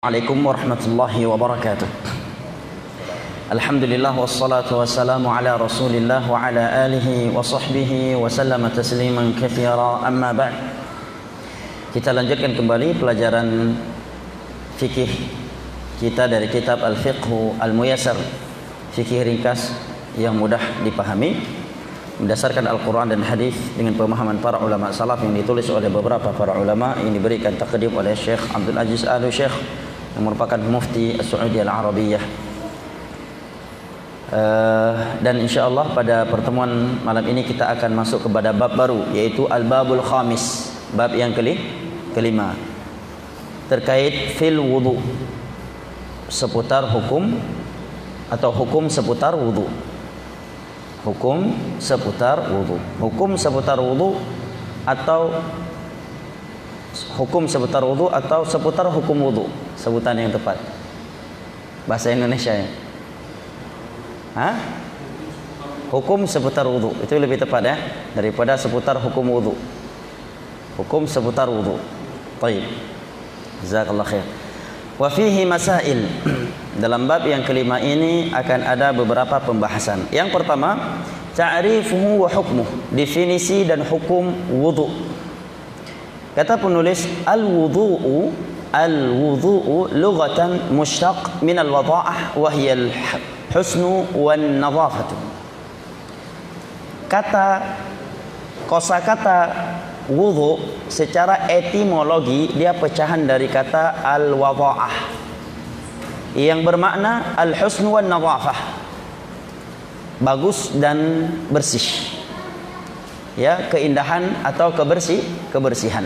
Assalamualaikum warahmatullahi wabarakatuh. Alhamdulillah wassalatu wassalamu ala Rasulillah wa ala alihi wa sahbihi wa sallama tasliman katsira. Amma ba'd. Kita lanjutkan kembali pelajaran fikih kita dari kitab Al-Fiqhu Al-Muyassar, fikih ringkas yang mudah dipahami berdasarkan Al-Quran dan hadis dengan pemahaman para ulama salaf yang ditulis oleh beberapa para ulama yang diberikan taqdim oleh Syekh Abdul Aziz Al-Syekh yang merupakan mufti As-Saudi Al-Arabiyah. Dan insyaallah pada pertemuan malam ini kita akan masuk kepada bab baru, yaitu Al-Babul Khamis, bab yang kelima, terkait fil wudu, seputar hukum atau hukum seputar wudu. Hukum seputar wudu. Hukum seputar wudu atau hukum seputar wudu atau seputar hukum wudu, sebutan yang tepat bahasa Indonesia ya. Hukum seputar wudu itu lebih tepat ya daripada seputar hukum wudu. Hukum seputar wudu. Baik. Jazakallahu khair. Wa fihi masail. Dalam bab yang kelima ini akan ada beberapa pembahasan. Yang pertama, ta'rifuhu wa hukmuhu, definisi dan hukum wudu. Kata penulis, al-wudu'u lughatan mushtaq min al-wada'ah wa hiya al-husnu wan nadhafatu. Kosakata wudu secara etimologi dia pecahan dari kata al-wada'ah yang bermakna al-husnu wan nadhafah, bagus dan bersih. Ya, keindahan atau kebersihan.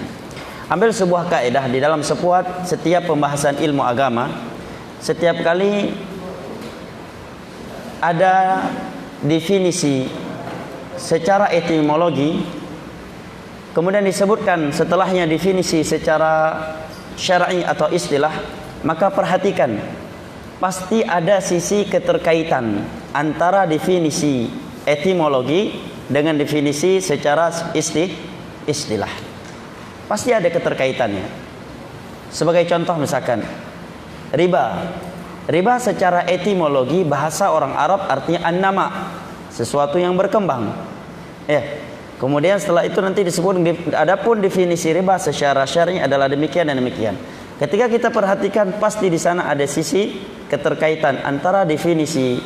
Ambil sebuah kaidah di dalam setiap pembahasan ilmu agama, setiap kali ada definisi secara etimologi, kemudian disebutkan setelahnya definisi secara syar'i atau istilah, maka perhatikan, pasti ada sisi keterkaitan antara definisi etimologi dengan definisi secara istilah. Pasti ada keterkaitannya. Sebagai contoh misalkan riba. Riba secara etimologi bahasa orang Arab artinya an-nama, sesuatu yang berkembang. Kemudian setelah itu nanti disebut adapun definisi riba secara syar'i adalah demikian dan demikian. Ketika kita perhatikan, pasti di sana ada sisi keterkaitan antara definisi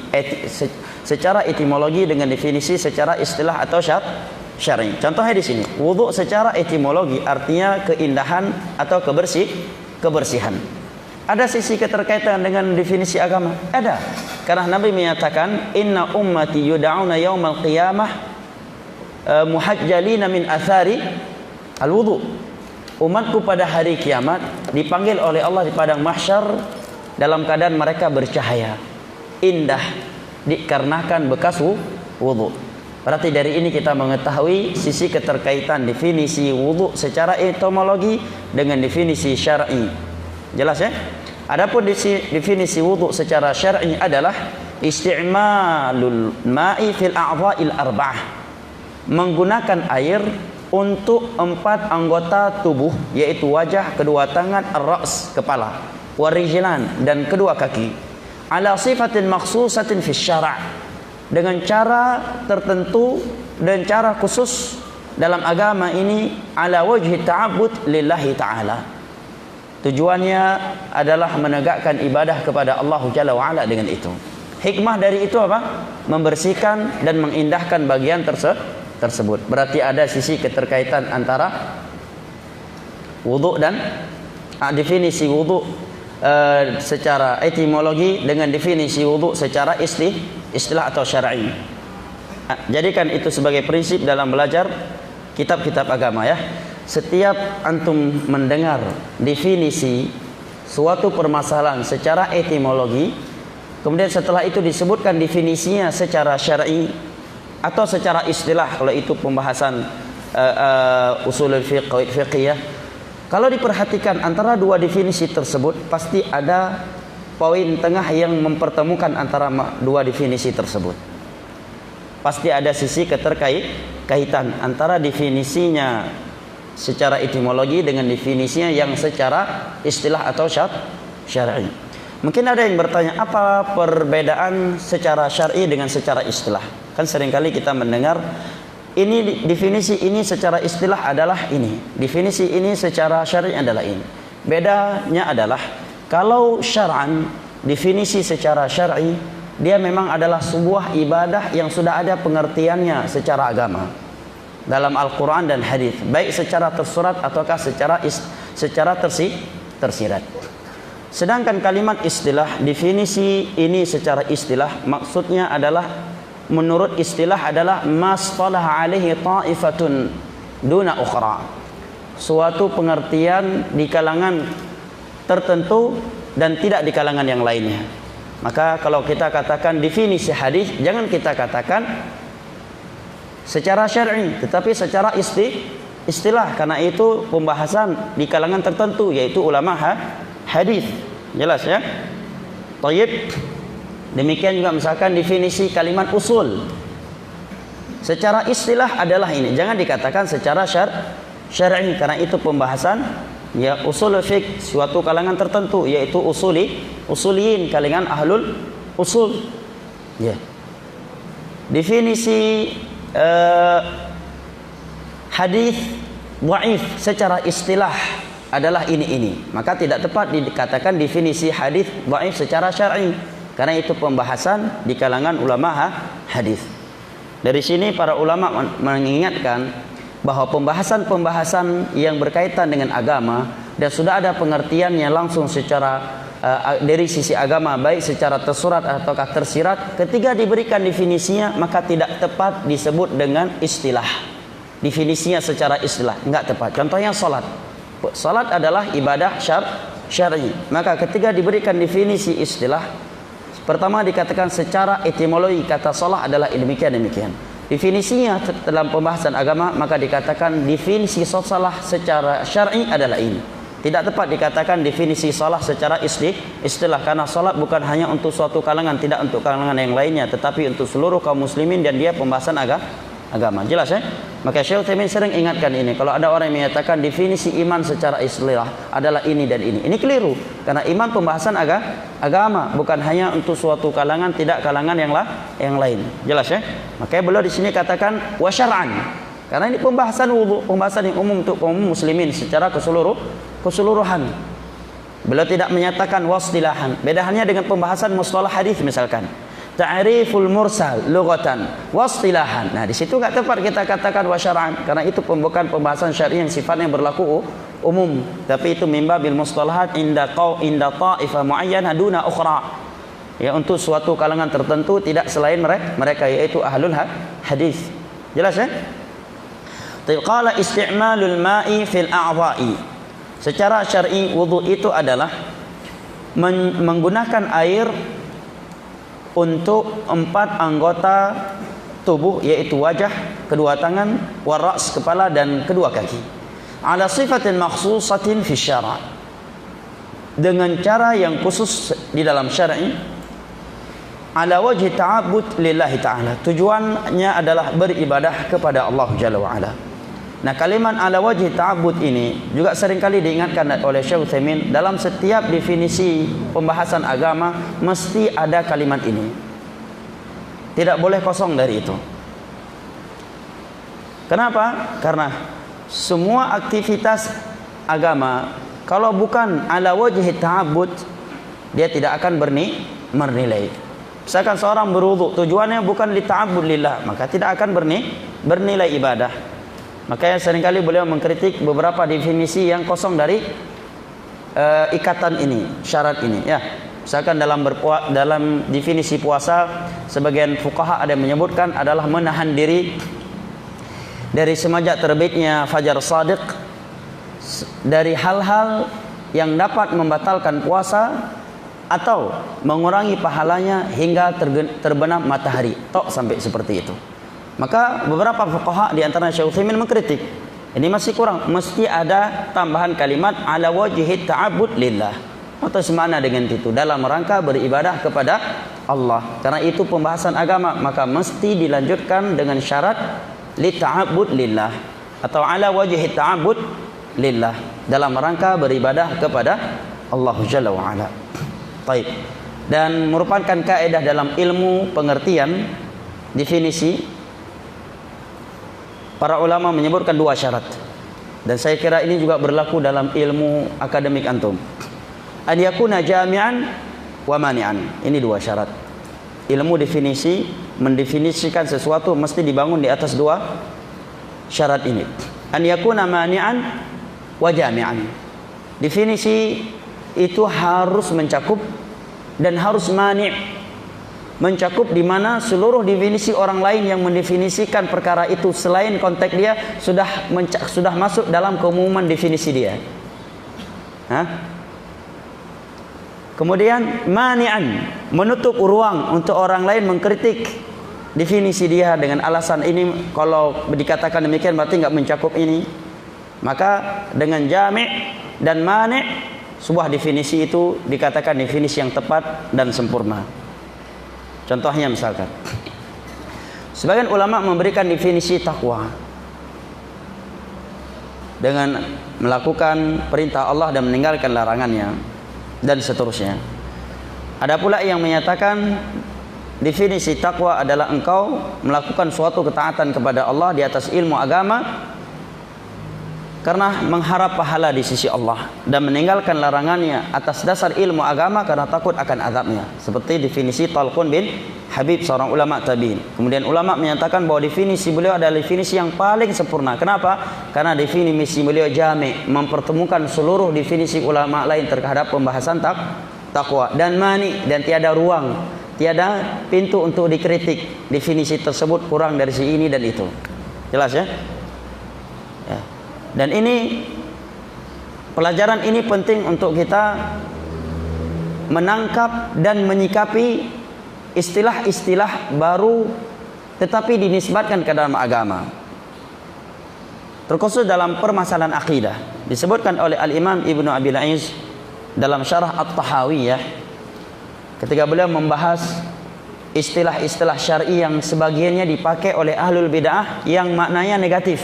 secara etimologi dengan definisi secara istilah atau syar'i. Contohnya di sini, wudu secara etimologi artinya keindahan atau kebersihan. Ada sisi keterkaitan dengan definisi agama? Ada. Karena Nabi menyatakan, "Inna ummati yud'auna yaumal qiyamah muhajjalina min athari al-wudu." Umatku pada hari kiamat dipanggil oleh Allah di padang mahsyar dalam keadaan mereka bercahaya, indah, dikarenakan bekas wudu. Berarti dari ini kita mengetahui sisi keterkaitan definisi wudu secara etimologi dengan definisi syar'i. Jelas ya? Adapun definisi wudu secara syar'i adalah isti'malul ma'i fil a'dha'il arba'ah, menggunakan air untuk 4 anggota tubuh, yaitu wajah, kedua tangan, ar-ra's, kepala, warijlan, dan kedua kaki, ala sifatin makhsusatin fi syara', dengan cara tertentu dan cara khusus dalam agama ini, ala wajhi ta'abbud lillahi ta'ala. Tujuannya adalah menegakkan ibadah kepada Allah Jalla wa'ala dengan itu. Hikmah dari itu apa? Membersihkan dan mengindahkan bagian tersebut. Berarti ada sisi keterkaitan antara wudu dan definisi wudu secara etimologi dengan definisi wudu secara istilah atau syar'i. Jadikan itu sebagai prinsip dalam belajar kitab-kitab agama ya. Setiap antum mendengar definisi suatu permasalahan secara etimologi, kemudian setelah itu disebutkan definisinya secara syar'i atau secara istilah, kalau itu pembahasan usul fiqh ya. Kalau diperhatikan antara dua definisi tersebut, pasti ada poin tengah yang mempertemukan antara dua definisi tersebut. Pasti ada sisi keterkaitan antara definisinya secara etimologi dengan definisinya yang secara istilah atau syar'i. Mungkin ada yang bertanya, apa perbedaan secara syar'i dengan secara istilah? Kan seringkali kita mendengar ini definisi ini secara istilah adalah ini, definisi ini secara syar'i adalah ini. Bedanya adalah kalau syar'an, definisi secara syar'i, dia memang adalah sebuah ibadah yang sudah ada pengertiannya secara agama dalam Al-Quran dan hadis, baik secara tersurat ataukah secara tersirat. Sedangkan kalimat istilah, definisi ini secara istilah maksudnya adalah, menurut istilah adalah mastalah alaihi ta'ifatun duna ukhra, suatu pengertian di kalangan tertentu dan tidak di kalangan yang lainnya. Maka kalau kita katakan definisi hadis, jangan kita katakan secara syar'i, tetapi secara istilah, karena itu pembahasan di kalangan tertentu, yaitu ulama hadis. Jelas ya? Thayyib. Demikian juga misalkan definisi kalimat usul. Secara istilah adalah ini, jangan dikatakan secara syar'i, karena itu pembahasan ya usul fiqh suatu kalangan tertentu, yaitu usuliyin, kalangan ahlul usul. Ya. Definisi hadis dhaif secara istilah adalah ini. Maka tidak tepat dikatakan definisi hadis dhaif secara syar'i, karena itu pembahasan di kalangan ulama hadis. Dari sini para ulama mengingatkan bahwa pembahasan-pembahasan yang berkaitan dengan agama dan sudah ada pengertiannya langsung secara dari sisi agama, baik secara tersurat ataukah tersirat, ketika diberikan definisinya maka tidak tepat disebut dengan istilah. Definisinya secara istilah enggak tepat. Contohnya salat. Salat adalah ibadah syar'i. Maka ketika diberikan definisi istilah, pertama dikatakan secara etimologi kata salat adalah demikian. Definisinya dalam pembahasan agama maka dikatakan definisi salat secara syar'i adalah ini. Tidak tepat dikatakan definisi salat secara istilah, karena salat bukan hanya untuk suatu kalangan, tidak untuk kalangan yang lainnya, tetapi untuk seluruh kaum muslimin dan dia pembahasan agama. Jelas ya? Maka Syekh Utsaimin sering ingatkan ini. Kalau ada orang yang menyatakan definisi iman secara istilah adalah ini dan ini keliru. Karena iman pembahasan agama, bukan hanya untuk suatu kalangan, tidak kalangan yang lain. Jelas ya? Makanya beliau di sini katakan wa syar'an. Karena ini pembahasan wudu, pembahasan yang umum untuk kaum muslimin secara keseluruhan. Beliau tidak menyatakan wastilahan. Bedanya dengan pembahasan mustalah hadis misalkan. Ta'riful mursal lughatan wastilahan. Nah, di situ enggak tepat kita katakan wa syar'an, karena itu bukan pembahasan syar'i yang sifatnya berlaku umum, tapi itu mimbabil mustalahat inda ta'ifah muayyanah duna ukhra. Ya, untuk suatu kalangan tertentu tidak selain mereka yaitu ahlul hadis. Jelas ya? Qala isti'malul ma'i fil a'dha'i. Secara syar'i wudu itu adalah menggunakan air untuk 4 anggota tubuh, yaitu wajah, kedua tangan, waras, kepala, dan kedua kaki. Ala sifatin makhsusatin fi syara', dengan cara yang khusus di dalam syar'i. Ala wajhi ta'abbud lillahi ta'ala, tujuannya adalah beribadah kepada Allah Jalla wa'ala. Nah, kalimat ala wajhi ta'abbud ini juga seringkali diingatkan oleh Syekh Utsaimin. Dalam setiap definisi pembahasan agama mesti ada kalimat ini, tidak boleh kosong dari itu. Kenapa? Karena semua aktivitas agama kalau bukan ala wajhi ta'abbud, dia tidak akan bernilai. Misalkan seorang berwudu tujuannya bukan li ta'abbud lillah, maka tidak akan bernilai ibadah. Makanya seringkali beliau mengkritik beberapa definisi yang kosong dari ikatan ini, syarat ini. Ya, misalkan dalam definisi puasa, sebagian fuqaha ada yang menyebutkan adalah menahan diri dari semenjak terbitnya fajar shadiq dari hal-hal yang dapat membatalkan puasa atau mengurangi pahalanya hingga terbenam matahari. Tok sampai seperti itu. Maka beberapa fuqaha di antara Syekh Utsaimin mengkritik, ini masih kurang, mesti ada tambahan kalimat ala wajhi ta'abbud lillah, atau semana dengan itu dalam rangka beribadah kepada Allah. Karena itu pembahasan agama, maka mesti dilanjutkan dengan syarat li ta'abbud lillah atau ala wajhi ta'abbud lillah, dalam rangka beribadah Allah Jalla wa Ala. Baik. Dan merupakan kaidah dalam ilmu pengertian definisi, para ulama menyebutkan dua syarat. Dan saya kira ini juga berlaku dalam ilmu akademik antum. An yakuna jami'an wa mani'an. Ini dua syarat. Ilmu definisi, mendefinisikan sesuatu mesti dibangun di atas dua syarat ini. An yakuna mani'an wa jami'an. Definisi itu harus mencakup dan harus mani', mencakup di mana seluruh definisi orang lain yang mendefinisikan perkara itu selain konteks dia sudah masuk dalam keumuman definisi dia. Kemudian mani'an, menutup ruang untuk orang lain mengkritik definisi dia dengan alasan ini kalau dikatakan demikian berarti enggak mencakup ini. Maka dengan jami' dan mani' sebuah definisi itu dikatakan definisi yang tepat dan sempurna. Contohnya misalkan, sebagian ulama memberikan definisi takwa dengan melakukan perintah Allah dan meninggalkan larangannya dan seterusnya. Ada pula yang menyatakan definisi takwa adalah engkau melakukan suatu ketaatan kepada Allah di atas ilmu agama karena mengharap pahala di sisi Allah dan meninggalkan larangannya atas dasar ilmu agama karena takut akan azabnya. Seperti definisi Talqun bin Habib, seorang ulama tabi'in. Kemudian ulama menyatakan bahwa definisi beliau adalah definisi yang paling sempurna. Kenapa? Karena definisi beliau jami', mempertemukan seluruh definisi ulama lain terhadap pembahasan takwa dan mani, dan tiada ruang, tiada pintu untuk dikritik definisi tersebut kurang dari si ini dan itu. Jelas ya? Ya. Dan ini pelajaran ini penting untuk kita menangkap dan menyikapi istilah-istilah baru tetapi dinisbatkan ke dalam agama. Terkhusus dalam permasalahan akidah. Disebutkan oleh Al-Imam Ibnu Abil Aiz dalam Syarah At-Tahawiyah ketika beliau membahas istilah-istilah syar'i yang sebagiannya dipakai oleh ahlul bid'ah yang maknanya negatif.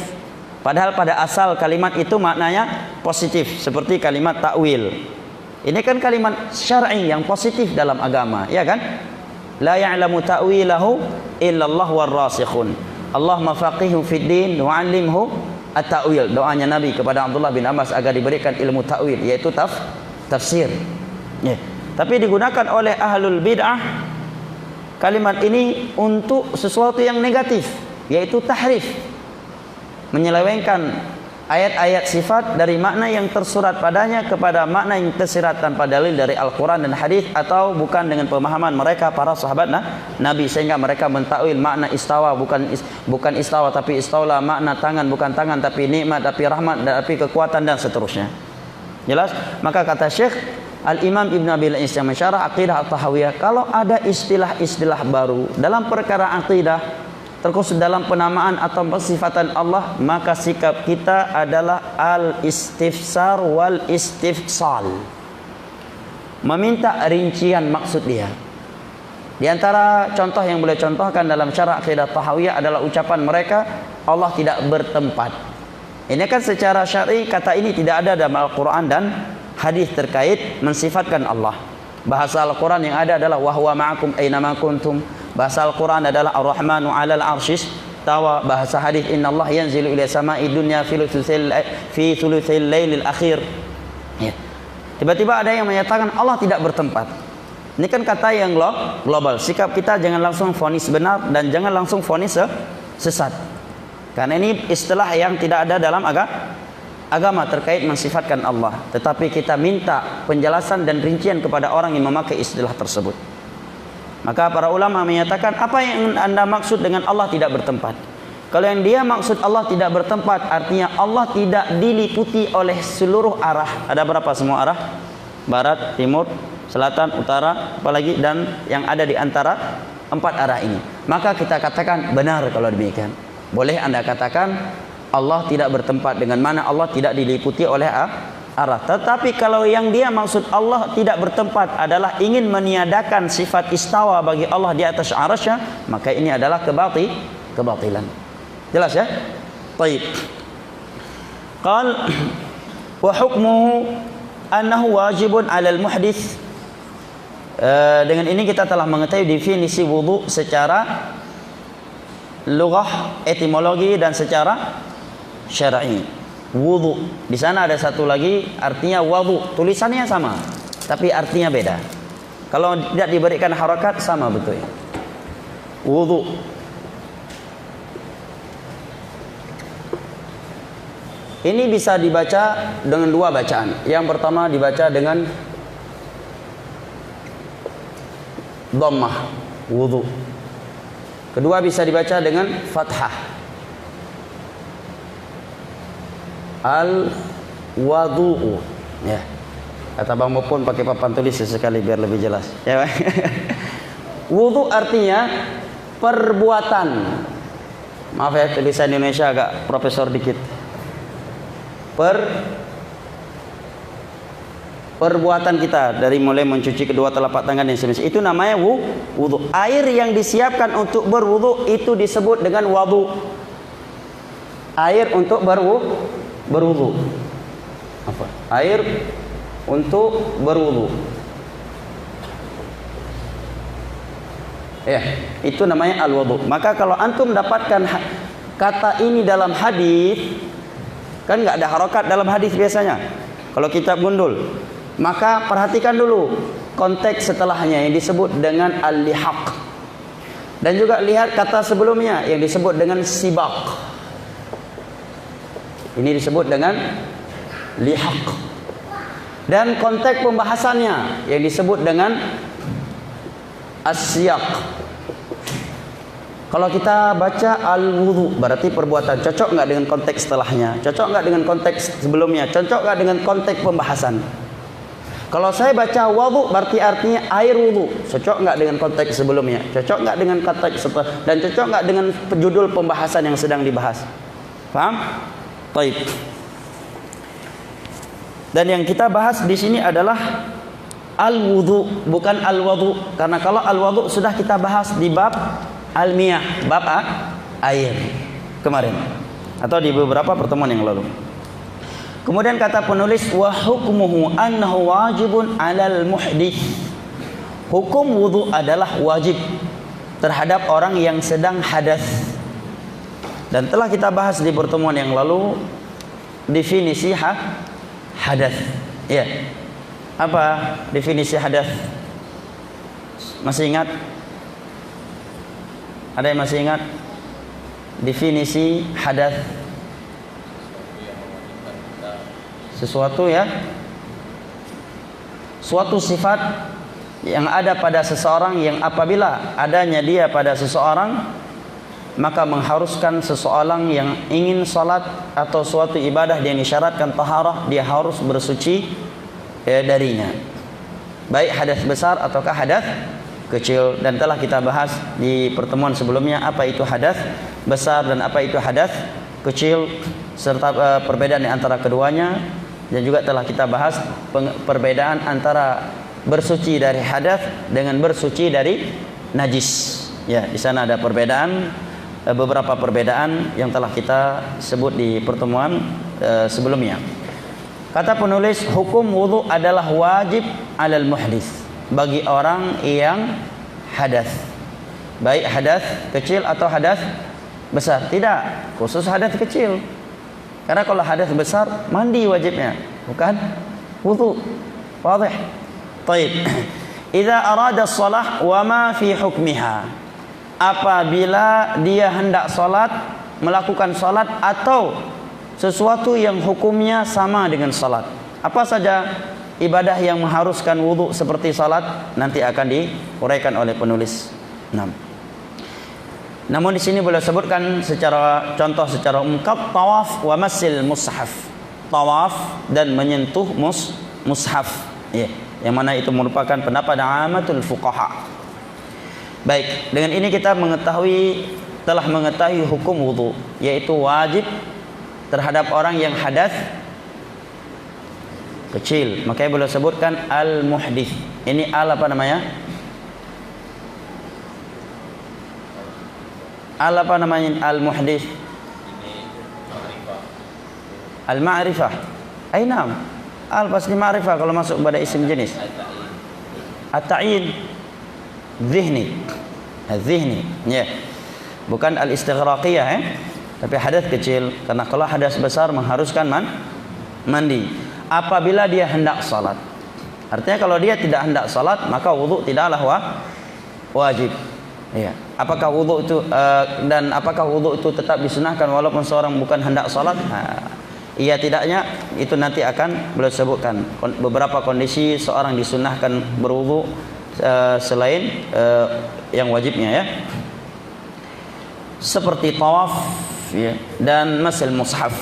Padahal pada asal kalimat itu maknanya positif, seperti kalimat ta'wil. Ini kan kalimat syar'i yang positif dalam agama, ya kan? La ya'lamu ta'wilahu illallah warrasikhun. Allah mafaqihu fid din wa 'allimhu at-ta'wil. Doanya Nabi kepada Abdullah bin Abbas agar diberikan ilmu ta'wil, yaitu tafsir. Ya. Tapi digunakan oleh ahlul bid'ah kalimat ini untuk sesuatu yang negatif, yaitu tahrif. Menyelewengkan ayat-ayat sifat dari makna yang tersurat padanya kepada makna yang tersirat tanpa dalil dari Al-Quran dan hadis, atau bukan dengan pemahaman mereka para sahabat Nabi, sehingga mereka mentakwil makna istawa bukan istawa tapi istaulah, makna tangan bukan tangan tapi nikmat tapi rahmat tapi kekuatan dan seterusnya. Jelas? Maka kata Syekh Al-Imam Ibn Abil Aiz yang mensyarah Aqidah At-Tahawiyah, kalau ada istilah-istilah baru dalam perkara aqidah terkhusus dalam penamaan atau pensifatan Allah, maka sikap kita adalah al-istifsar wal istifsal, meminta rincian maksud dia. Di antara contoh yang boleh contohkan dalam Syarah Aqidah Tahawiyah adalah ucapan mereka Allah tidak bertempat. Ini kan secara syar'i kata ini tidak ada dalam Al-Quran dan hadis terkait mensifatkan Allah. Bahasa Al-Quran yang ada adalah wa huwa ma'akum aynama kuntum. Bahasa Al-Quran adalah Ar-Rahmanu 'alal 'arsyis tawa. Bahasa hadis innallaha yanzilu ila sama'i dunya fi thuluthil lailil akhir. Ya. Tiba-tiba ada yang menyatakan Allah tidak bertempat. Ini kan kata yang global. Sikap kita jangan langsung vonis benar dan jangan langsung vonis sesat. Karena ini istilah yang tidak ada dalam agama terkait mensifatkan Allah. Tetapi kita minta penjelasan dan rincian kepada orang yang memakai istilah tersebut. Maka para ulama menyatakan, apa yang anda maksud dengan Allah tidak bertempat? Kalau yang dia maksud Allah tidak bertempat, artinya Allah tidak diliputi oleh seluruh arah. Ada berapa semua arah? Barat, timur, selatan, utara, apalagi, dan yang ada di antara empat arah ini. Maka kita katakan benar kalau demikian. Boleh anda katakan Allah tidak bertempat, dengan mana Allah tidak diliputi oleh arah. Tetapi kalau yang dia maksud Allah tidak bertempat adalah ingin meniadakan sifat istawa bagi Allah di atas arasy, maka ini adalah kebatilan. Jelas ya? Baik. Qal wa hukmuhu annahu wajibun 'alal muhdits. Dengan ini kita telah mengetahui definisi wudu secara lughah, etimologi dan secara syar'i. Wudu. Di sana ada satu lagi artinya wudu. Tulisannya sama, tapi artinya beda. Kalau tidak diberikan harakat sama betul. Wudu. Ini bisa dibaca dengan dua bacaan. Yang pertama dibaca dengan dhammah, wudu. Kedua bisa dibaca dengan fathah, al-wadu'u. Ya. Kata Bang Mopon pakai papan tulis sesekali biar lebih jelas. Ya. Wudu artinya perbuatan. Maaf ya, tulisan Indonesia agak profesor dikit. Perbuatan kita dari mulai mencuci kedua telapak tangan dan semisal itu namanya wudu. Air yang disiapkan untuk berwudu itu disebut dengan wudu. Air untuk berwudu. Apa? Air untuk berwudu. Ya, itu namanya al-wudu. Maka kalau antum dapatkan kata ini dalam hadis, kan nggak ada harokat dalam hadis biasanya. Kalau kitab gundul, maka perhatikan dulu konteks setelahnya yang disebut dengan al-lihaq. Dan juga lihat kata sebelumnya yang disebut dengan sibaq. Ini disebut dengan lihaq. Dan konteks pembahasannya yang disebut dengan as-siyaq. Kalau kita baca al-wudu berarti perbuatan. Cocok nggak dengan konteks setelahnya? Cocok nggak dengan konteks sebelumnya? Cocok nggak dengan konteks pembahasan? Kalau saya baca wudu berarti artinya air wudu. Cocok nggak dengan konteks sebelumnya? Cocok nggak dengan konteks setelah? Dan cocok nggak dengan judul pembahasan yang sedang dibahas? Paham? Baik. Dan yang kita bahas di sini adalah al-wudu, bukan al-wudu. Karena kalau al-wudu sudah kita bahas di bab al-miyah, bab air kemarin atau di beberapa pertemuan yang lalu. Kemudian kata penulis wa hukmuhu annahu wajibun 'alal muhdits. Hukum wudu adalah wajib terhadap orang yang sedang hadas. Dan telah kita bahas di pertemuan yang lalu definisi hadas. Ya. Apa definisi hadas? Masih ingat? Ada yang masih ingat definisi hadas? Sesuatu ya, suatu sifat yang ada pada seseorang yang apabila adanya dia pada seseorang maka mengharuskan seseorang yang ingin salat atau suatu ibadah yang disyaratkan taharah, dia harus bersuci darinya, baik hadas besar ataukah hadas kecil. Dan telah kita bahas di pertemuan sebelumnya apa itu hadas besar dan apa itu hadas kecil serta perbedaan di antara keduanya. Dan juga telah kita bahas perbedaan antara bersuci dari hadas dengan bersuci dari najis. Ya, di sana ada perbedaan, beberapa perbedaan yang telah kita sebut di pertemuan sebelumnya. Kata penulis, hukum wudu adalah wajib 'alal muhdits, bagi orang yang hadas, baik hadas kecil atau hadas besar. Tidak khusus hadas kecil, karena kalau hadas besar mandi wajibnya, bukan wudu. Wadih? Baik. Idza arada shalah wa ma fi hukmiha. Apabila dia hendak salat, melakukan salat atau sesuatu yang hukumnya sama dengan salat. Apa saja ibadah yang mengharuskan wudu seperti salat nanti akan diuraikan oleh penulis. 6. Namun di sini boleh sebutkan secara contoh secara umum, tawaf wa masil mushaf. Tawaf dan menyentuh mushaf. Ya, yang mana itu merupakan pendapat amatul fuqaha. Baik, dengan ini kita telah mengetahui hukum wudu, yaitu wajib terhadap orang yang hadas kecil. Makanya boleh sebutkan al-muhdits. Ini apa namanya? Apa namanya al-muhdits? Al-ma'rifah. Ainam. Al pasti ma'rifah kalau masuk pada isim jenis. At-ta'yin zihni. Az-zihni. Ya. Bukan al-istighraqiyah tapi hadas kecil, karena kalau hadas besar mengharuskan mandi apabila dia hendak salat. Artinya kalau dia tidak hendak salat maka wudu tidaklah wajib. Ya. Apakah wudu itu dan apakah wudu itu tetap disunahkan walaupun seorang bukan hendak salat? Iya tidaknya itu nanti akan beliau sebutkan beberapa kondisi seorang disunahkan berwudu selain yang wajibnya ya. Seperti tawaf ya, dan masil mushaf.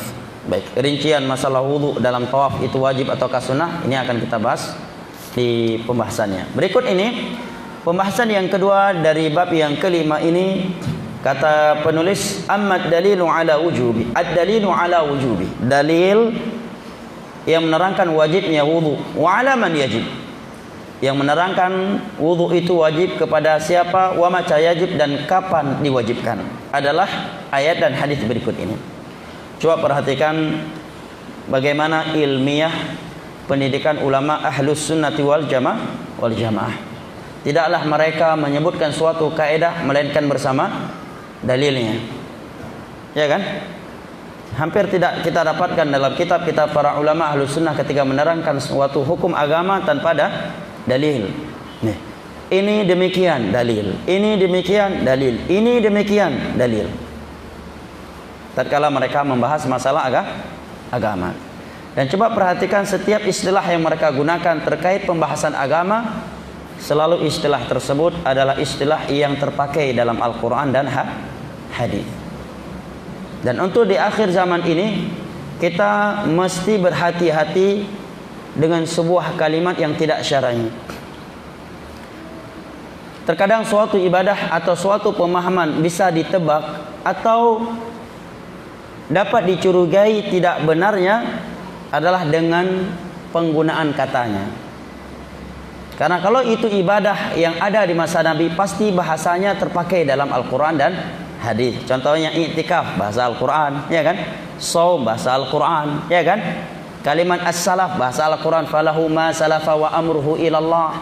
Baik, rincian masalah wudu dalam tawaf itu wajib ataukah sunnah ini akan kita bahas di pembahasannya. Berikut ini pembahasan yang kedua dari bab yang kelima ini. Kata penulis, amma dalilu ala wujubi. Ad-dalilu ala wujubi. Dalil yang menerangkan wajibnya wudu. Wa ala man yajib. Yang menerangkan wudu itu wajib kepada siapa, wa mata yajib, dan kapan diwajibkan, adalah ayat dan hadis berikut ini. Coba perhatikan bagaimana ilmiah pendidikan ulama ahlus sunnati wal jamaah. Tidaklah mereka menyebutkan suatu kaidah melainkan bersama dalilnya. Ya kan? Hampir tidak kita dapatkan dalam kitab-kitab para ulama ahlus sunnah ketika menerangkan suatu hukum agama tanpa ada dalil. Nih, ini demikian dalil, ini demikian dalil, ini demikian dalil. Tatkala mereka membahas masalah agama. Dan coba perhatikan setiap istilah yang mereka gunakan terkait pembahasan agama, selalu istilah tersebut adalah istilah yang terpakai dalam Al-Quran dan hadis. Dan untuk di akhir zaman ini kita mesti berhati-hati dengan sebuah kalimat yang tidak syar'i. Terkadang suatu ibadah atau suatu pemahaman bisa ditebak atau dapat dicurigai tidak benarnya adalah dengan penggunaan katanya. Karena kalau itu ibadah yang ada di masa Nabi, pasti bahasanya terpakai dalam Al-Quran dan hadis. Contohnya i'tikaf, bahasa Al-Quran, ya kan? Shaum, bahasa Al-Quran, ya kan? Kalimat as-salaf, bahasa Al-Quran, falahu ma salafa wa amruhu ilallah.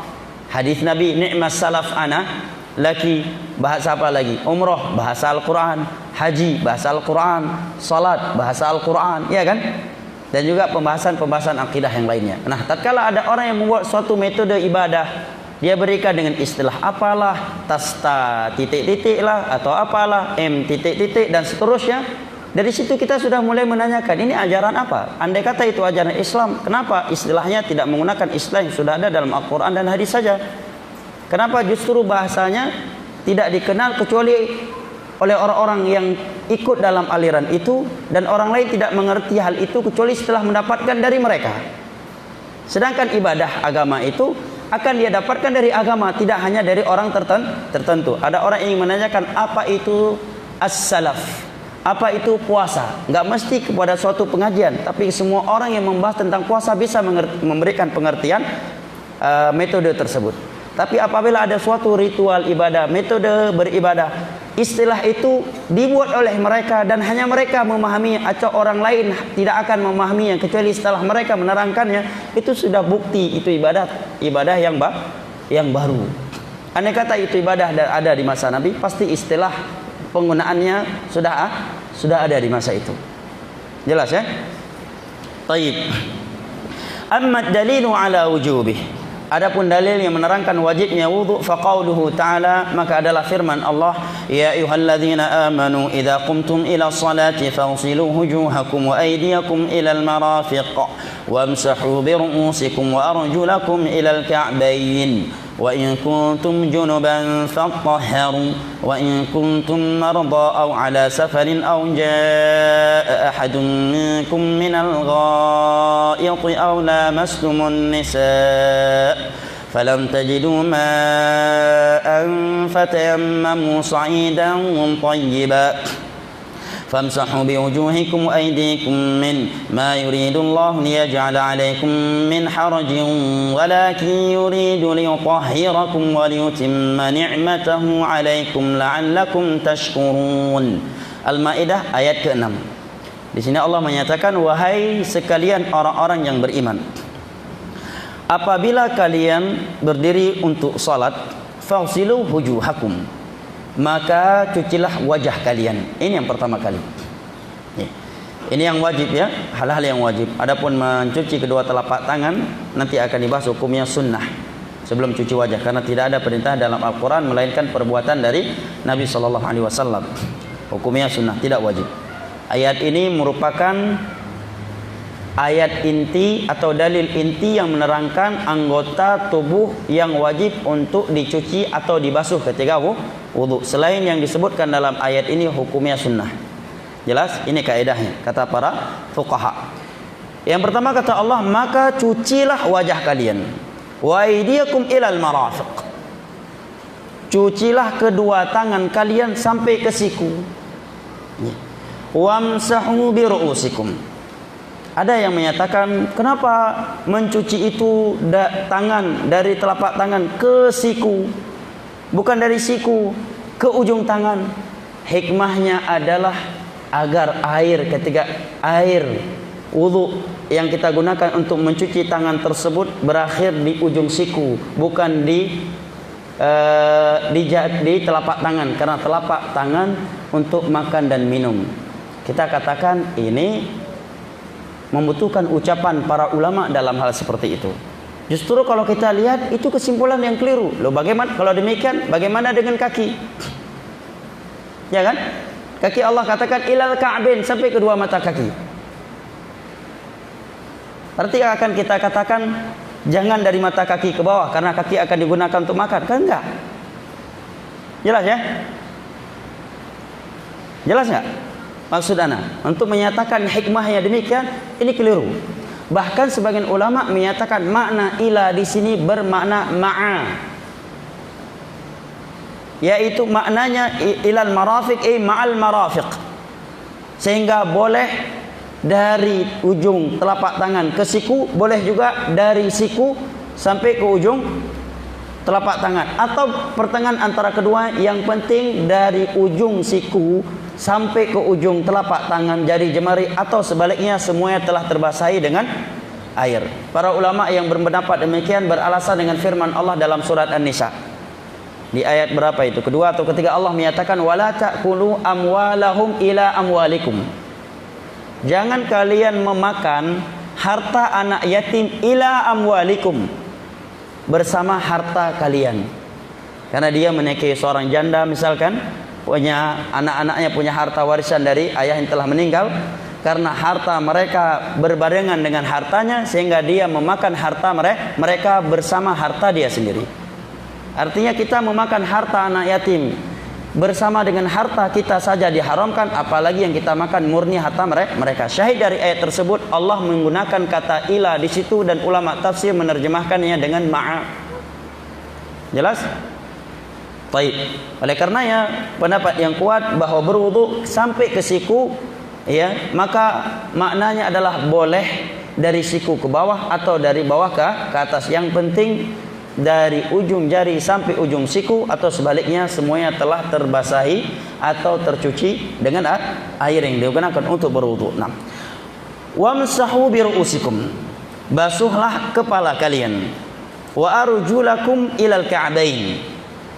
Hadis Nabi, ni'mas salaf ana laki. Bahasa apa lagi? Umrah, bahasa Al-Quran. Haji, bahasa Al-Quran. Salat, bahasa Al-Quran, ya kan? Dan juga pembahasan-pembahasan akidah yang lainnya. Nah, tatkala ada orang yang membuat suatu metode ibadah, dia berikan dengan istilah apalah, tasta titik-titik lah, atau apalah, titik-titik, dan seterusnya. Dari situ kita sudah mulai menanyakan, ini ajaran apa? Andai kata itu ajaran Islam, kenapa istilahnya tidak menggunakan istilah yang sudah ada dalam Al-Quran dan hadis saja? Kenapa justru bahasanya tidak dikenal kecuali oleh orang-orang yang ikut dalam aliran itu, dan orang lain tidak mengerti hal itu kecuali setelah mendapatkan dari mereka? Sedangkan ibadah agama itu akan dia dapatkan dari agama, tidak hanya dari orang tertentu. Ada orang yang menanyakan apa itu as-salaf, apa itu puasa. Enggak mesti kepada suatu pengajian, tapi semua orang yang membahas tentang puasa bisa memberikan pengertian metode tersebut. Tapi apabila ada suatu ritual ibadah, metode beribadah, istilah itu dibuat oleh mereka dan hanya mereka memahaminya, atau orang lain tidak akan memahaminya kecuali setelah mereka menerangkannya, itu sudah bukti itu ibadah yang baru. Andai kata itu ibadah ada di masa Nabi, pasti istilah penggunaannya sudah ada di masa itu. Jelas ya? Taib. Amma dalilu ala wujubih. Adapun dalil yang menerangkan wajibnya wudu, faqauluhu ta'ala, maka adalah firman Allah, ya ayyuhalladzina amanu idza qumtum ila sholati faghsilu wujuhakum wa aydiyakum ila al-marafiq wamsahu bi ru'usikum wa arjulakum ila al-ka'bayn wa in kuntum junuban fatahharu wa in kuntum marda aw ala safarin aw jaa'a ahadun minkum minal ghaa'iti aw lamastumun nisaa falam tajidu ma'an fatayammamu sa'idan tayyiban famsahu biwujuhikum wa aydikum min ma yuridullahu liyaj'ala 'alaykum min harajin walakin yuridu liyutahhirakum wa liyutimma ni'matahu 'alaykum la'allakum tashkurun. Al-Maidah ayat ke-6. Di sini Allah menyatakan, wahai sekalian orang-orang yang beriman. apabila kalian berdiri untuk salat, faghsilu wujuhakum, maka cucilah wajah kalian. Ini yang pertama kali. Ini yang wajib ya, hal-hal yang wajib. Adapun mencuci kedua telapak tangan nanti akan dibahas hukumnya sunnah sebelum cuci wajah, karena tidak ada perintah dalam Al-Quran melainkan perbuatan dari Nabi SAW. Hukumnya sunnah, tidak wajib. Ayat ini merupakan ayat inti atau dalil inti yang menerangkan anggota tubuh yang wajib untuk dicuci atau dibasuh ketika wudu. Selain yang disebutkan dalam ayat ini hukumnya sunnah. Jelas? Ini kaedahnya kata para fuqaha. Yang pertama kata Allah, maka cucilah wajah kalian. Wa aydiyakum ilal marafiq. Cucilah kedua tangan kalian sampai ke siku. Wamsahu bi ru'usikum. Ada yang menyatakan, kenapa mencuci itu tangan dari telapak tangan ke siku, bukan dari siku ke ujung tangan? Hikmahnya adalah agar ketika air wudu yang kita gunakan untuk mencuci tangan tersebut berakhir di ujung siku, bukan di telapak tangan, karena telapak tangan untuk makan dan minum. Kita katakan ini membutuhkan ucapan para ulama dalam hal seperti itu. Justru kalau kita lihat itu kesimpulan yang keliru. Loh, bagaimana kalau demikian? Bagaimana dengan kaki? Ya kan? Kaki Allah katakan ilal ka'bain, sampai kedua mata kaki. Berarti akan kita katakan jangan dari mata kaki ke bawah karena kaki akan digunakan untuk makan? Kan enggak? Jelas ya? Jelas enggak? Maksud ana untuk menyatakan hikmahnya demikian, ini keliru. Bahkan sebagian ulama menyatakan makna ila di sini bermakna ma'a, yaitu maknanya ilal marafiq ma'al marafiq, sehingga boleh dari ujung telapak tangan ke siku, boleh juga dari siku sampai ke ujung telapak tangan, atau pertengahan antara kedua. Yang penting dari ujung siku sampai ke ujung telapak tangan jari jemari, atau sebaliknya semuanya telah terbasahi dengan air. Para ulama yang berpendapat demikian beralasan dengan firman Allah dalam surat An-Nisa di ayat berapa itu? Kedua atau ketiga, Allah menyatakan wala ta'kulu amwalahum ila amwalikum. Jangan kalian memakan harta anak yatim ila amwalikum, bersama harta kalian. Karena dia menikahi seorang janda misalkan, punya anak-anaknya punya harta warisan dari ayah yang telah meninggal, karena harta mereka berbarengan dengan hartanya sehingga dia memakan harta mereka bersama harta dia sendiri. Artinya kita memakan harta anak yatim bersama dengan harta kita saja diharamkan, apalagi yang kita makan murni harta mereka. Syahid dari ayat tersebut Allah menggunakan kata ila di situ, dan ulama tafsir menerjemahkannya dengan ma'a. Jelas? Baik. Oleh karenanya pendapat yang kuat bahwa berwudu sampai ke siku, ya, maka maknanya adalah boleh dari siku ke bawah atau dari bawah ke atas. Yang penting dari ujung jari sampai ujung siku atau sebaliknya semuanya telah terbasahi atau tercuci dengan air yang digunakan untuk berwudu. Nah, wamsahu bi ru'usikum, basuhlah kepala kalian, wa arjulakum ilal ka'bain,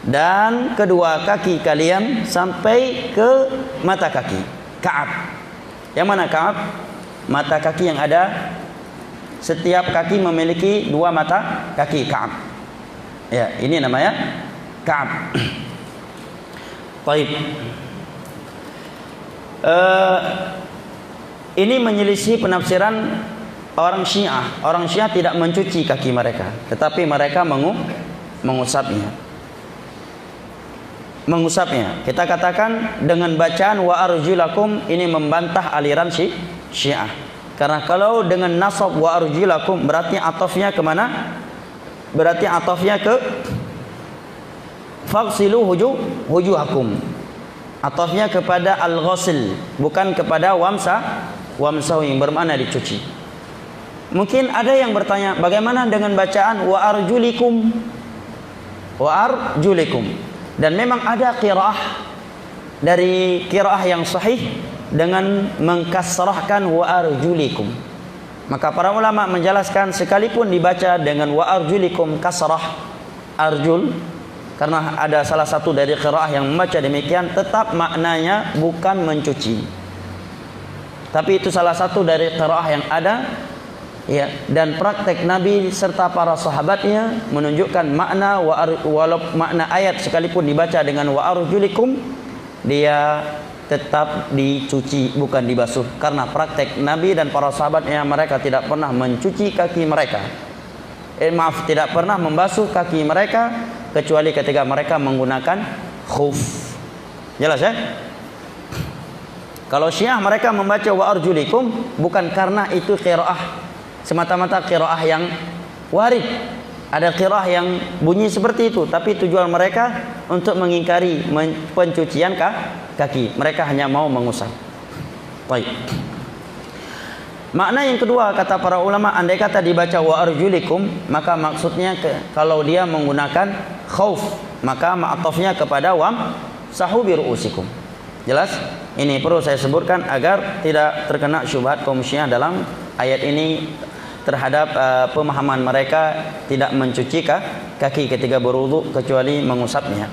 dan kedua kaki kalian sampai ke mata kaki. Ka'ab. Yang mana ka'ab? Mata kaki yang ada, setiap kaki memiliki dua mata kaki, ka'ab. Ya, ini namanya ka'ab. Baik. Ini menyelisih penafsiran orang Syiah. Orang Syiah tidak mencuci kaki mereka, tetapi mereka mengusapnya. Kita katakan dengan bacaan wa arjulakum ini membantah aliran Syiah. Karena kalau dengan nasab wa arjulakum berarti atofnya kemana? Berarti atofnya ke faghsilu wujuhakum. Atofnya kepada al-ghusl, bukan kepada wamsahu yang bermakna dicuci. Mungkin ada yang bertanya, bagaimana dengan bacaan wa arjulikum? Dan memang ada qiraah dari qiraah yang sahih dengan mengkasrahkan wa arjulikum. Maka para ulama menjelaskan sekalipun dibaca dengan wa arjulikum kasrah arjul, karena ada salah satu dari qiraah yang membaca demikian, tetap maknanya bukan mencuci. Tapi itu salah satu dari qiraah yang ada, ya, dan praktek Nabi serta para sahabatnya menunjukkan makna walau makna ayat sekalipun dibaca dengan wa arjulikum, dia tetap dicuci bukan dibasuh, karena praktek Nabi dan para sahabatnya mereka tidak pernah mencuci kaki mereka. Tidak pernah membasuh kaki mereka kecuali ketika mereka menggunakan khuf. Jelas ya? Kalau Syiah mereka membaca wa arjulikum bukan karena itu qiraah semata-mata qiraah yang warid. Ada qiraah yang bunyi seperti itu, tapi tujuan mereka untuk mengingkari pencucian kaki. Mereka hanya mau mengusap. Baik. Makna yang kedua kata para ulama, andai kata dibaca wa arjulikum, maka maksudnya kalau dia menggunakan khauf, maka ma'atafnya kepada wam sahu bi ru'usikum. Jelas? Ini perlu saya sebutkan agar tidak terkena syubhat kaum Syiah dalam ayat ini terhadap pemahaman mereka tidak mencuci kaki ketika berwudu kecuali mengusapnya.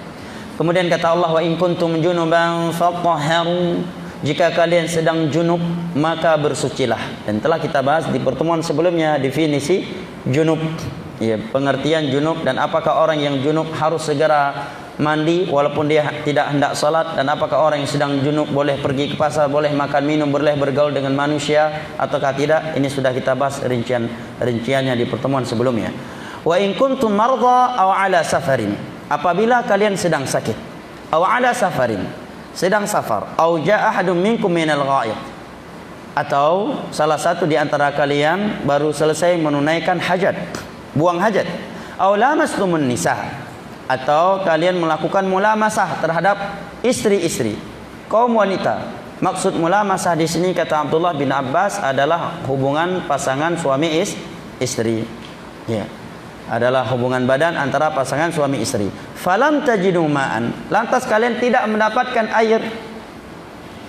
Kemudian kata Allah, wa in kuntum junuban fatahharu, jika kalian sedang junub maka bersucilah. Dan telah kita bahas di pertemuan sebelumnya definisi junub, ya, pengertian junub, dan apakah orang yang junub harus segera mandi walaupun dia tidak hendak salat, dan apakah orang yang sedang junub boleh pergi ke pasar, boleh makan minum, boleh bergaul dengan manusia ataukah tidak. Ini sudah kita bahas rinciannya di pertemuan sebelumnya. Wa in kuntum marda aw ala safarin, apabila kalian sedang sakit, aw ala safarin, sedang safar, aw jaa ahadum minkum minal ghaid, atau salah satu di antara kalian baru selesai menunaikan hajat, buang hajat, aw lamastumun nisa, atau kalian melakukan mulamasah terhadap istri-istri, kaum wanita. Maksud mulamasah di sini kata Abdullah bin Abbas adalah hubungan pasangan suami istri. Ya. Adalah hubungan badan antara pasangan suami istri. Falam tajidu ma'an, lantas kalian tidak mendapatkan air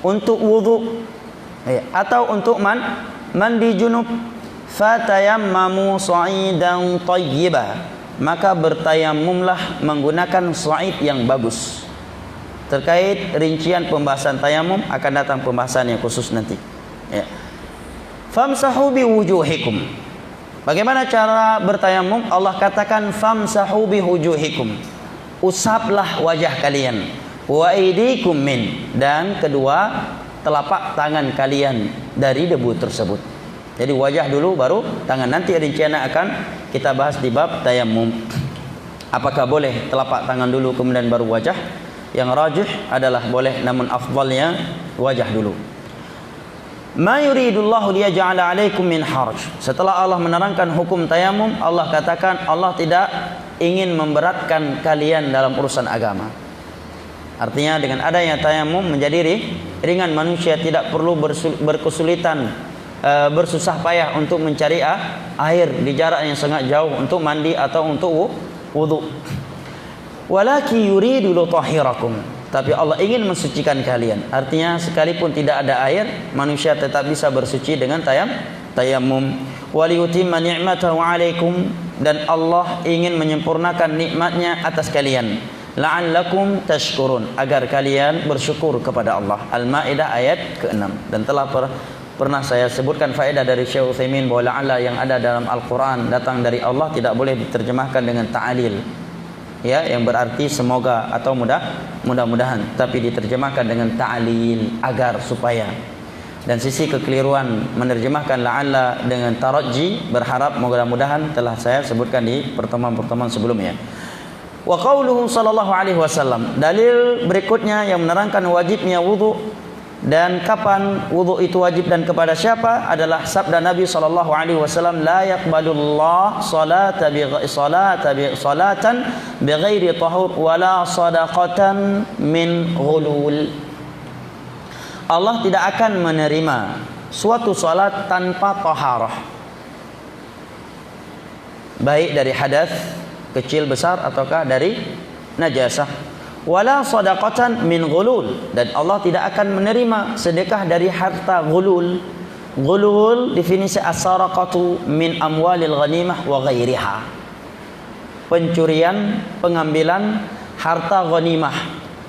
untuk wudu, ya, atau untuk mandi junub, fatayammamu sa'idan thayyibah, maka bertayamumlah menggunakan sa'id yang bagus. Terkait rincian pembahasan tayamum akan datang pembahasan yang khusus nanti, ya. Famsahu biwujuhikum, bagaimana cara bertayamum? Allah katakan famsahu biwujuhikum, usaplah wajah kalian, wa aydikum min, dan kedua telapak tangan kalian dari debu tersebut. Jadi wajah dulu baru tangan. Nanti rinciannya akan kita bahas di bab tayamum. Apakah boleh telapak tangan dulu kemudian baru wajah? Yang rajih adalah boleh, namun afdalnya wajah dulu. Ma yuridullahu liyaj'ala 'alaikum min haraj. Setelah Allah menerangkan hukum tayamum, Allah katakan Allah tidak ingin memberatkan kalian dalam urusan agama. Artinya dengan adanya tayamum menjadi ringan, manusia tidak perlu berkesulitan, bersusah payah untuk mencari air di jarak yang sangat jauh untuk mandi atau untuk wudu. Walaki yuridu lutahhirakum, tapi Allah ingin mensucikan kalian. Artinya sekalipun tidak ada air, manusia tetap bisa bersuci dengan tayamum. Waliyutimma ni'matahu 'alaikum, dan Allah ingin menyempurnakan nikmatnya atas kalian. La'allakum tashkurun, agar kalian bersyukur kepada Allah. Al-Maidah ayat ke-6. Dan telah pernah saya sebutkan faedah dari Syekh Utsaimin bahwa la'alla yang ada dalam Al-Quran datang dari Allah tidak boleh diterjemahkan dengan ta'alil, ya, yang berarti semoga atau mudah-mudahan, tapi diterjemahkan dengan ta'alil, agar, supaya. Dan sisi kekeliruan menerjemahkan la'alla dengan taraji, berharap, mudah-mudahan, telah saya sebutkan di pertemuan-pertemuan sebelumnya. Wa qauluhu sallallahu alaihi wasallam, dalil berikutnya yang menerangkan wajibnya wudu dan kapan wudu itu wajib dan kepada siapa adalah sabda Nabi sallallahu alaihi wasallam, la yaqbalullah salatan bighairi tahur wala sadaqatan min ghulul. Allah tidak akan menerima suatu salat tanpa taharah, baik dari hadas kecil besar ataukah dari najasah. Wala sadaqatan min ghulul, dan Allah tidak akan menerima sedekah dari harta ghulul. Ghulul definisi as-saraqatu min amwalil ghanimah wa ghairiha. Pencurian, pengambilan harta ghanimah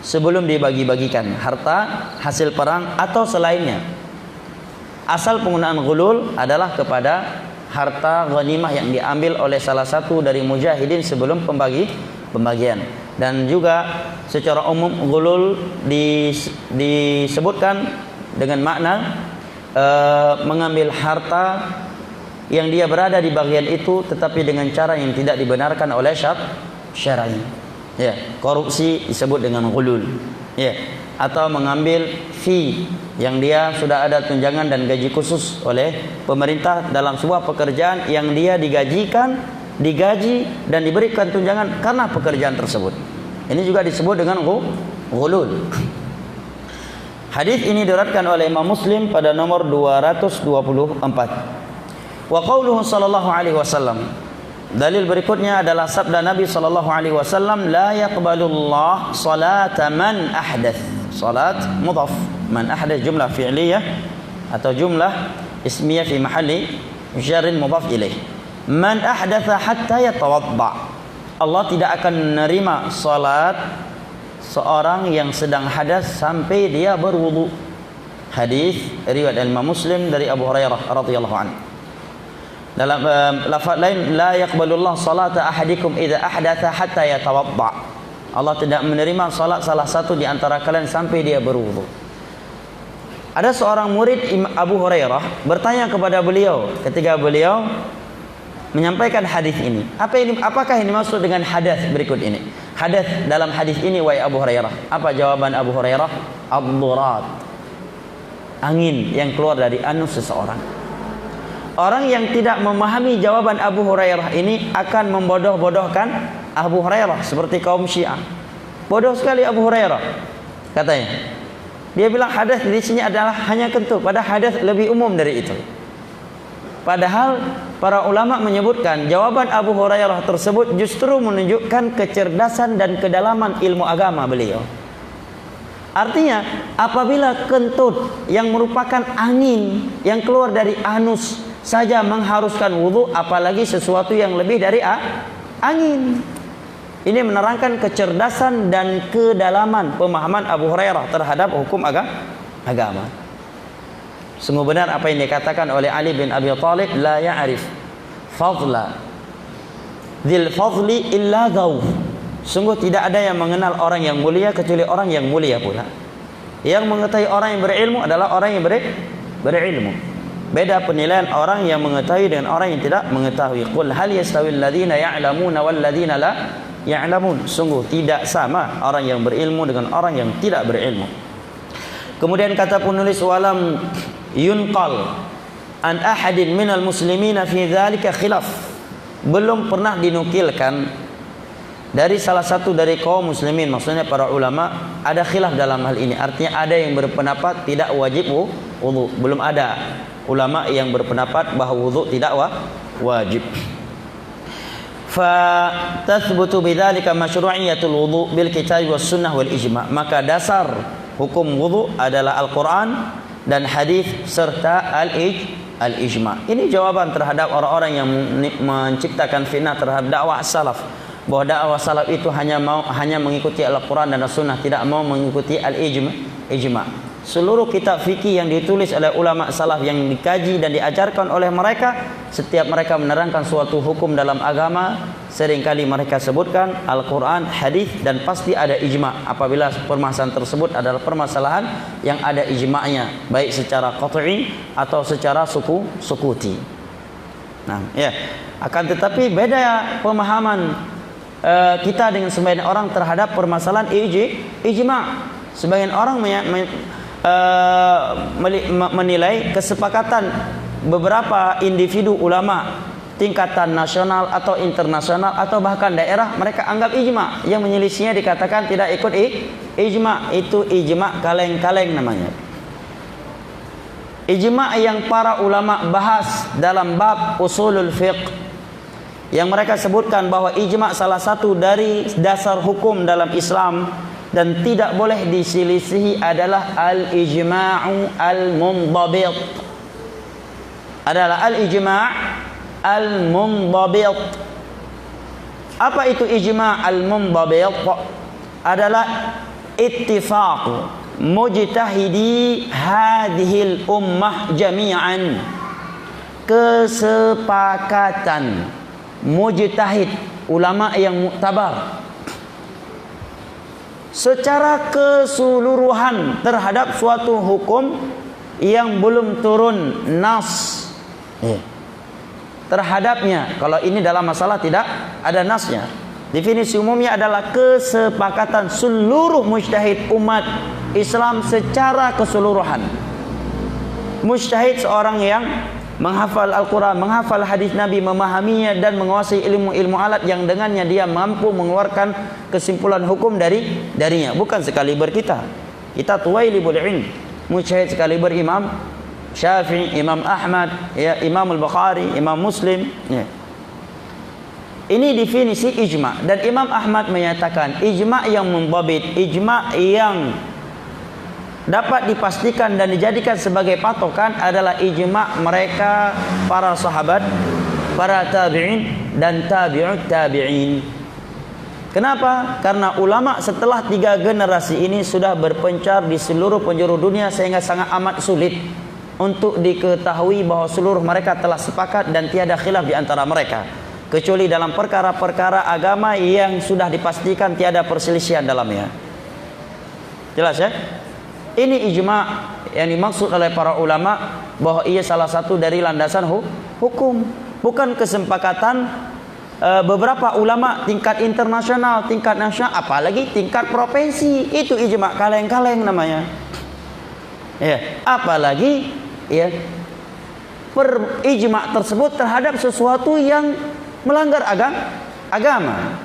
sebelum dibagi-bagikan, harta hasil perang atau selainnya. Asal penggunaan ghulul adalah kepada harta ghanimah yang diambil oleh salah satu dari mujahidin sebelum pembagian. Dan juga secara umum ghulul disebutkan dengan makna mengambil harta yang dia berada di bagian itu tetapi dengan cara yang tidak dibenarkan oleh syar'i. Ya, korupsi disebut dengan ghulul. Ya, atau mengambil fee yang dia sudah ada tunjangan dan gaji khusus oleh pemerintah dalam sebuah pekerjaan yang dia digaji dan diberikan tunjangan karena pekerjaan tersebut. Ini juga disebut dengan ghulul. Hadis ini diriwayatkan oleh Imam Muslim pada nomor 224. Wa qauluhu sallallahu alaihi wasallam. Dalil berikutnya adalah sabda Nabi sallallahu alaihi wasallam, la yaqbalullah salata man ahdath. Salat mudhaf, man ahdath jumlah fi'liyah atau jumlah ismiyah fi mahalli jarrin mudhaf ilaih. Man ahdatha hatta yatawadda. Allah tidak akan menerima salat seorang yang sedang hadas sampai dia berwudu. Hadis riwayat Imam Muslim dari Abu Hurairah radhiyallahu anhu. Dalam lafaz lain, la yaqbalullah salata ahadikum idza ahdatha hatta yatawadda. Allah tidak menerima salat salah satu di antara kalian sampai dia berwudu. Ada seorang murid Abu Hurairah bertanya kepada beliau ketika beliau menyampaikan hadis ini. Apakah ini maksud dengan hadas berikut ini? Hadas dalam hadis ini wahai Abu Hurairah. Apa jawaban Abu Hurairah? Ad-durat. Angin yang keluar dari anus seseorang. Orang yang tidak memahami jawaban Abu Hurairah ini akan membodoh-bodohkan Abu Hurairah seperti kaum Syiah. Bodoh sekali Abu Hurairah katanya. Dia bilang hadas di sini adalah hanya kentut, padahal hadas lebih umum dari itu. Padahal para ulama menyebutkan jawaban Abu Hurairah tersebut justru menunjukkan kecerdasan dan kedalaman ilmu agama beliau. Artinya apabila kentut yang merupakan angin yang keluar dari anus saja mengharuskan wudu, apalagi sesuatu yang lebih dari angin. Ini menerangkan kecerdasan dan kedalaman pemahaman Abu Hurairah terhadap hukum agama. Sungguh benar apa yang dikatakan oleh Ali bin Abi Thalib, la ya'rif fadla dzil fadli illa ghauf. Sungguh tidak ada yang mengenal orang yang mulia kecuali orang yang mulia pula. Yang mengetahui orang yang berilmu adalah orang yang berilmu. Beda penilaian orang yang mengetahui dengan orang yang tidak mengetahui. Qul hal yastawil ladzina ya'lamuna wal ladzina la ya'lamun. Sungguh tidak sama orang yang berilmu dengan orang yang tidak berilmu. Kemudian kata penulis, walam yunqal an ahadin minal muslimina fi dzalika khilaf. Belum pernah dinukilkan dari salah satu dari kaum muslimin, maksudnya para ulama, ada khilaf dalam hal ini. Artinya ada yang berpendapat tidak wajib wudu. Belum ada ulama yang berpendapat bahwa wudu tidak wajib. Fa tathbutu bidzalika masyru'iyatul wudu bil kitab was sunnah wal ijma'. Maka dasar hukum wudu adalah Al-Quran dan hadis serta al-ijma'. Ini jawaban terhadap orang-orang yang menciptakan fitnah terhadap dakwah salaf, bahwa dakwah salaf itu hanya mengikuti Al-Quran dan As-Sunnah, tidak mau mengikuti al-ijma'. Seluruh kitab fikih yang ditulis oleh ulama salaf yang dikaji dan diajarkan oleh mereka, setiap mereka menerangkan suatu hukum dalam agama, seringkali mereka sebutkan Al-Quran, hadis, dan pasti ada ijma' apabila permasalahan tersebut adalah permasalahan yang ada ijma'nya, baik secara qat'i atau secara sukuti. Nah, ya. Akan tetapi beda pemahaman kita dengan sebagian orang terhadap permasalahan ijma'. Sebagian orang menilai kesepakatan beberapa individu ulama tingkatan nasional atau internasional atau bahkan daerah, mereka anggap ijma'. Yang menyelisihinya dikatakan tidak ikut ijma'. Itu ijma' kaleng-kaleng namanya. Ijma' yang para ulama bahas dalam bab usulul fiqh, yang mereka sebutkan bahwa ijma' salah satu dari dasar hukum dalam Islam dan tidak boleh diselisihi adalah al-ijma'u al-mundabit. adalah al-ijma' al-mundabit. Apa itu ijma' al-mundabit? Adalah ittifaq mujtahidi hadhil ummah jami'an, kesepakatan mujtahid, ulama yang muktabar secara keseluruhan terhadap suatu hukum yang belum turun nas terhadapnya. Kalau ini dalam masalah tidak ada nasnya. Definisi umumnya adalah kesepakatan seluruh mujtahid umat Islam secara keseluruhan. Mujtahid seorang yang menghafal Al-Quran, menghafal hadis Nabi, memahaminya dan menguasai ilmu-ilmu alat yang dengannya dia mampu mengeluarkan kesimpulan hukum darinya. Bukan sekaliber kita. Kita tuwailibul ilm. Mujtahid sekaliber Imam Syafi'i, Imam Ahmad, ya, Imam Al-Bukhari, Imam Muslim. Ya. Ini definisi ijma'. Dan Imam Ahmad menyatakan ijma' yang mundabit, ijma' yang dapat dipastikan dan dijadikan sebagai patokan adalah ijma' mereka para sahabat, para tabi'in dan tabi'ut tabi'in. Kenapa? Karena ulama setelah 3 generasi ini sudah berpencar di seluruh penjuru dunia sehingga sangat amat sulit untuk diketahui bahwa seluruh mereka telah sepakat dan tiada khilaf di antara mereka, kecuali dalam perkara-perkara agama yang sudah dipastikan tiada perselisihan dalamnya. Jelas ya? Ini ijma' yang dimaksud oleh para ulama bahwa ia salah satu dari landasan hukum, bukan kesepakatan beberapa ulama tingkat internasional, tingkat nasional, apalagi tingkat provinsi. Itu ijma' kaleng-kaleng namanya. Ya, apalagi ya ijma' tersebut terhadap sesuatu yang melanggar agama.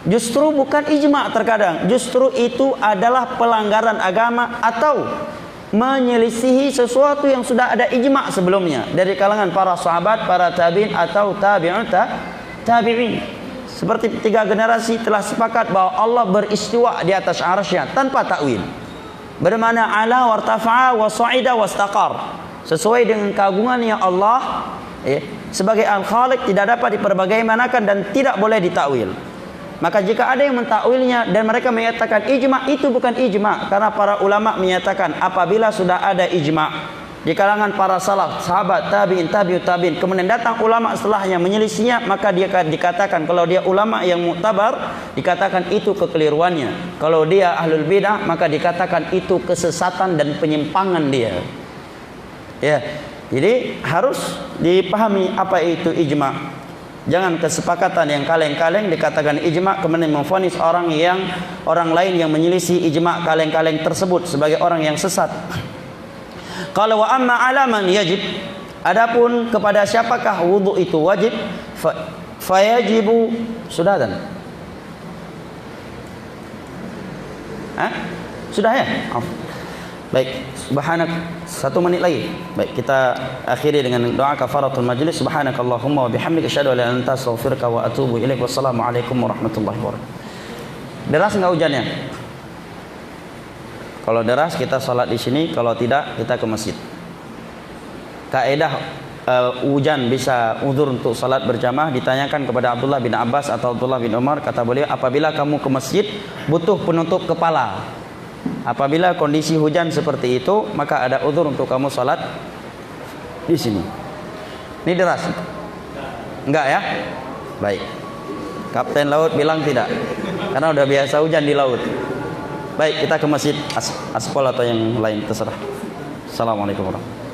Justru bukan ijma' terkadang, justru itu adalah pelanggaran agama atau menyelisihi sesuatu yang sudah ada ijma' sebelumnya dari kalangan para sahabat, para tabi'in atau tabi'ut tabi'in. Seperti 3 generasi telah sepakat bahwa Allah beristiwa di atas arsy-Nya tanpa takwil. Bermakna ala wartafa'a wa sa'ida wastaqar. Sesuai dengan keagungannya Allah, sebagai al-Khaliq tidak dapat diperbagaimanakan dan tidak boleh ditakwil. Maka jika ada yang mentakwilnya dan mereka menyatakan ijma', itu bukan ijma', karena para ulama menyatakan apabila sudah ada ijma' di kalangan para salaf, sahabat, tabi'in, tabi'ut tabi'in, kemudian datang ulama setelahnya menyelisihinya, maka dia dikatakan kalau dia ulama yang muktabar, dikatakan itu kekeliruannya. Kalau dia ahlul bidah, maka dikatakan itu kesesatan dan penyimpangan dia. Ya, jadi harus dipahami apa itu ijma'. Jangan kesepakatan yang kaleng-kaleng dikatakan ijma' kemudian memvonis orang lain yang menyelisih ijma' kaleng-kaleng tersebut sebagai orang yang sesat. Kalau wa amma alaman yajib, adapun kepada siapakah wudu itu wajib, fayajibu sudah dan sudah ya. Baik, subhanak 1 menit lagi. Baik, kita akhiri dengan doa kafaratul majlis. Subhanakallahumma wa bihamdika asyhadu an la ilaha illa anta astaghfiruka wa atubu ilaik. Wassalamualaikum warahmatullahi wabarakatuh. Deras enggak hujannya? Kalau deras kita salat di sini, kalau tidak kita ke masjid. Kaidah hujan bisa uzur untuk salat berjamaah ditanyakan kepada Abdullah bin Abbas atau Abdullah bin Umar, kata beliau apabila kamu ke masjid butuh penutup kepala. Apabila kondisi hujan seperti itu, maka ada uzur untuk kamu salat di sini. Ini deras? Enggak ya? Baik. Kapten laut bilang tidak, karena udah biasa hujan di laut. Baik, kita ke masjid Aspol atau yang lain terserah. Assalamualaikum warahmatullahi wabarakatuh.